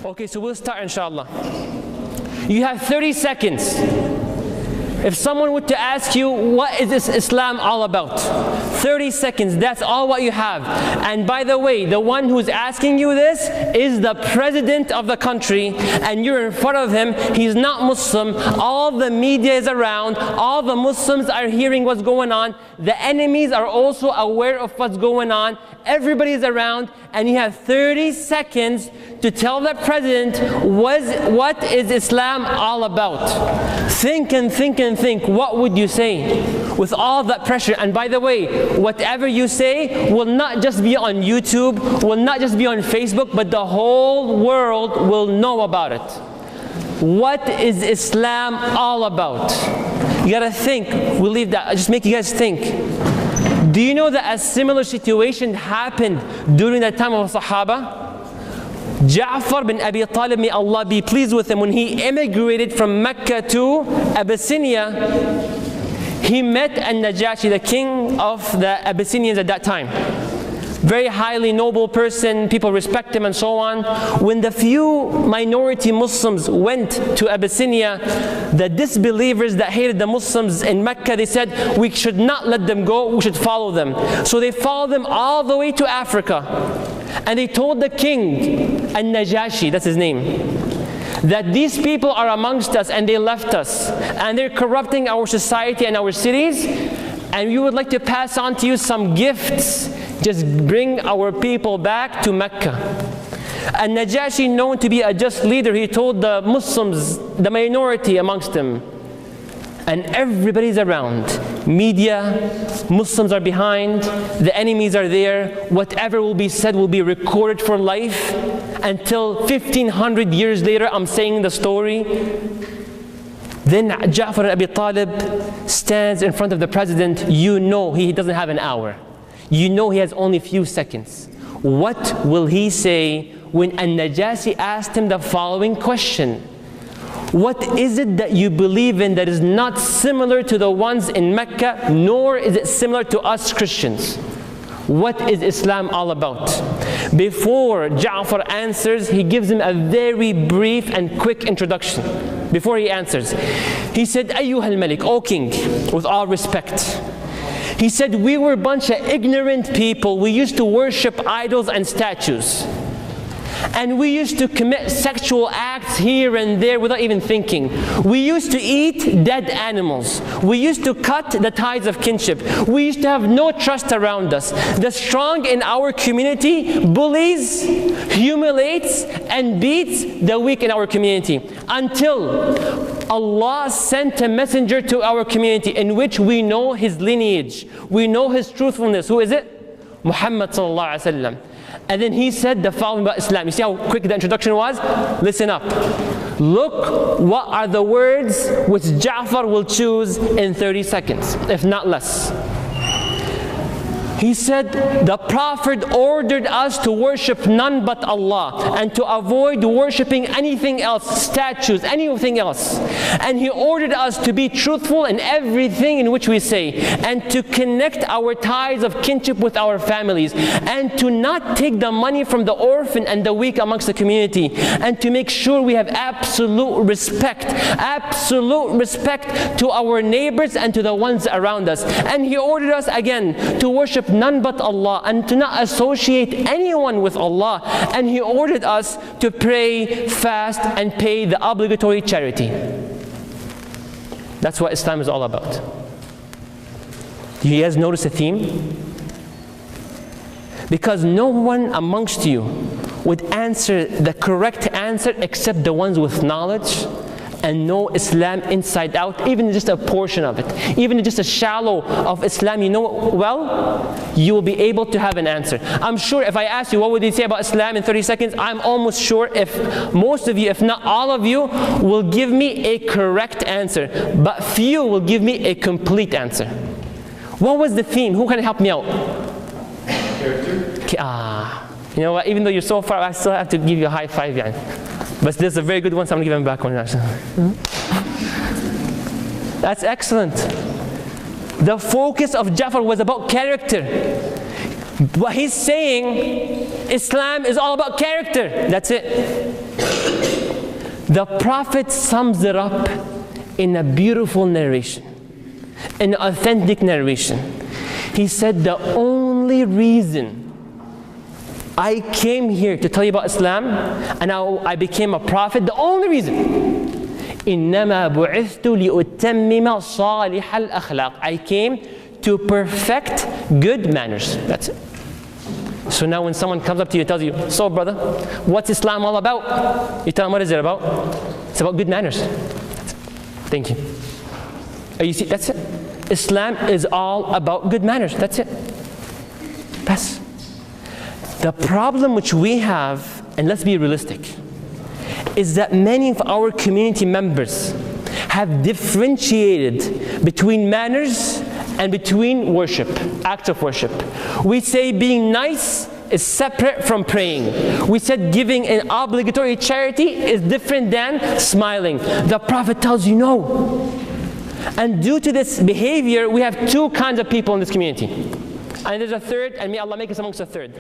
Okay, so we'll start inshallah. You have 30 seconds. If someone were to ask you, what is this Islam all about? 30 seconds, that's all what you have. And by the way, the one who's asking you this is the president of the country, and you're in front of him. He's not Muslim. All the media is around. All the Muslims are hearing what's going on. The enemies are also aware of what's going on. Everybody's around, and you have 30 seconds to tell the president what is Islam all about. Think and think and think. What would you say with all that pressure? And by the way, whatever you say will not just be on YouTube, will not just be on Facebook, but the whole world will know about it. What is Islam all about? You gotta think. We'll leave that. I'll just make you guys think. Do you know that a similar situation happened during the time of the Sahaba? Ja'far bin Abi Talib, may Allah be pleased with him, when he immigrated from Mecca to Abyssinia, he met An-Najashi, the king of the Abyssinians at that time. Very highly noble person, people respect him and so on. When the few minority Muslims went to Abyssinia, the disbelievers that hated the Muslims in Mecca, they said, we should not let them go, we should follow them. So they followed them all the way to Africa. And they told the king, An-Najashi, that's his name, that these people are amongst us and they left us. And they're corrupting our society and our cities. And we would like to pass on to you some gifts. Just bring our people back to Mecca. And Najashi, known to be a just leader, he told the Muslims, the minority amongst them, and everybody's around. Media, Muslims are behind, the enemies are there. Whatever will be said will be recorded for life. Until 1500 years later, I'm saying the story. Then Ja'far ibn Abi Talib stands in front of the president. You know he doesn't have an hour. You know he has only a few seconds. What will he say when An-Najashi asked him the following question? What is it that you believe in that is not similar to the ones in Mecca, nor is it similar to us Christians? What is Islam all about? Before Ja'far answers, he gives him a very brief and quick introduction. Before he answers, he said, Ayyuha al-Malik, O King, with all respect. He said, we were a bunch of ignorant people. We used to worship idols and statues. And we used to commit sexual acts here and there without even thinking. We used to eat dead animals. We used to cut the ties of kinship. We used to have no trust around us. The strong in our community bullies, humiliates, and beats the weak in our community. Until Allah sent a messenger to our community in which we know his lineage. We know his truthfulness. Who is it? Muhammad sallallahu alaihi wasallam. And then he said the following about Islam. You see how quick the introduction was? Listen up. Look what are the words which Ja'far will choose in 30 seconds, if not less. He said, the Prophet ordered us to worship none but Allah and to avoid worshiping anything else, statues, anything else. And he ordered us to be truthful in everything in which we say, and to connect our ties of kinship with our families, and to not take the money from the orphan and the weak amongst the community, and to make sure we have absolute respect to our neighbors and to the ones around us. And he ordered us again to worship none but Allah and to not associate anyone with Allah. And he ordered us to pray, fast, and pay the obligatory charity. That's what Islam is all about. Do you guys notice a theme? Because no one amongst you would answer the correct answer except the ones with knowledge and know Islam inside out, even just a portion of it, even just a shallow of Islam, you know well, you will be able to have an answer. I'm sure if I ask you what would you say about Islam in 30 seconds, I'm almost sure if most of you, if not all of you, will give me a correct answer, but few will give me a complete answer. What was the theme? Who can help me out? You know what, even though you're so far, I still have to give you a high five. But this is a very good one, so I'm going to give him back one. That's excellent. The focus of Ja'far was about character. What he's saying, Islam is all about character. That's it. The Prophet sums it up in a beautiful narration, an authentic narration. He said, the only reason I came here to tell you about Islam and I became a prophet, the only reason, إِنَّمَا بُعِثْتُ لِأُتَمِّمَ صَالِحَ الْأَخْلَاقِ, I came to perfect good manners. That's it. So now when someone comes up to you and tells you, so brother, what's Islam all about? You tell them, what is it about? It's about good manners. That's it. Thank you. You see, that's it. Islam is all about good manners. That's it. That's the problem which we have, and let's be realistic, is that many of our community members have differentiated between manners and between worship, acts of worship. We say being nice is separate from praying. We said giving an obligatory charity is different than smiling. The Prophet tells you no. And due to this behavior, we have two kinds of people in this community. And there's a third, and may Allah make us amongst the third.